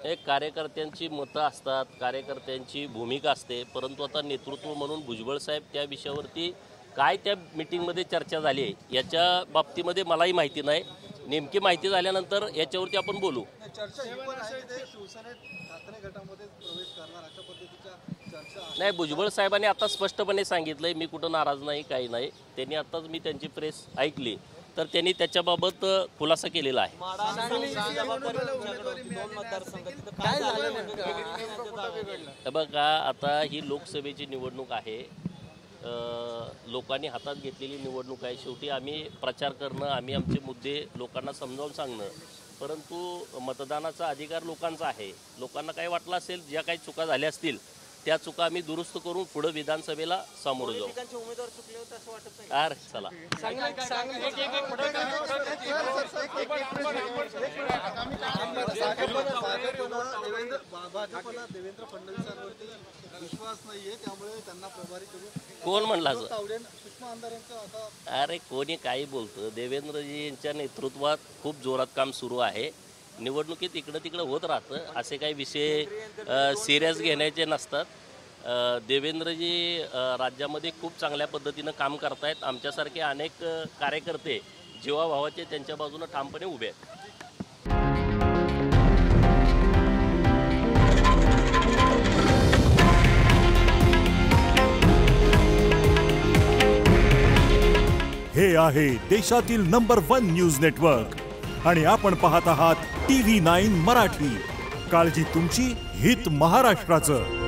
एक कार्यकर्त्यांची मतं असतात, कार्यकर्त्यांची भूमिका असते, परंतु आता नेतृत्व म्हणून भुजबळ साहेब त्या विषयावरती काय त्या मीटिंगमध्ये चर्चा झाली आहे याच्या बाबतीमध्ये मलाही माहिती नाही. नेमकी माहिती झाल्यानंतर याच्यावरती आपण बोलू. नाही, भुजबळ साहेबांनी आता स्पष्टपणे सांगितलंय, मी कुठं नाराज नाही, काही नाही. त्यांनी आताच मी त्यांची प्रेस ऐकली तर त्यांनी त्याच्याबाबत खुलासा केलेला आहे. बघा, आता ही लोकसभेची निवडणूक आहे, लोकांनी हातात घेतलेली निवडणूक आहे. शेवटी आम्ही प्रचार करणं, आम्ही आमचे मुद्दे लोकांना समजावून सांगणं, परंतु मतदानाचा अधिकार लोकांचा आहे. लोकांना काय वाटलं असेल, ज्या काही चुका झाल्या असतील त्या चुका आम्ही दुरुस्त करून पुढे विधानसभेला सामोरं जाऊ. अरे चला, देवेंद्र फडणवीसांवरती विश्वास नाहीये, त्यामुळे त्यांना प्रभारी करू कोण म्हणला? सूक्ष्म आमदारांचा अरे कोणी काही बोलतं. देवेंद्रजी यांच्या नेतृत्वात खूप जोरात काम सुरू आहे. निवडणुकीत इकडं तिकडं होत राहतं, असे काही विषय सिरियस घेण्याचे नसतात. देवेंद्रजी राज्यामध्ये खूप चांगल्या पद्धतीनं काम करतायत. आमच्यासारखे अनेक कार्यकर्ते जीवाभावाचे त्यांच्या बाजूनं ठामपणे उभे आहेत. हे आहे देशातील नंबर 1 न्यूज नेटवर्क आणि आपण पाहत आहात TV9 मराठी. काळजी तुमची, हित महाराष्ट्राचं.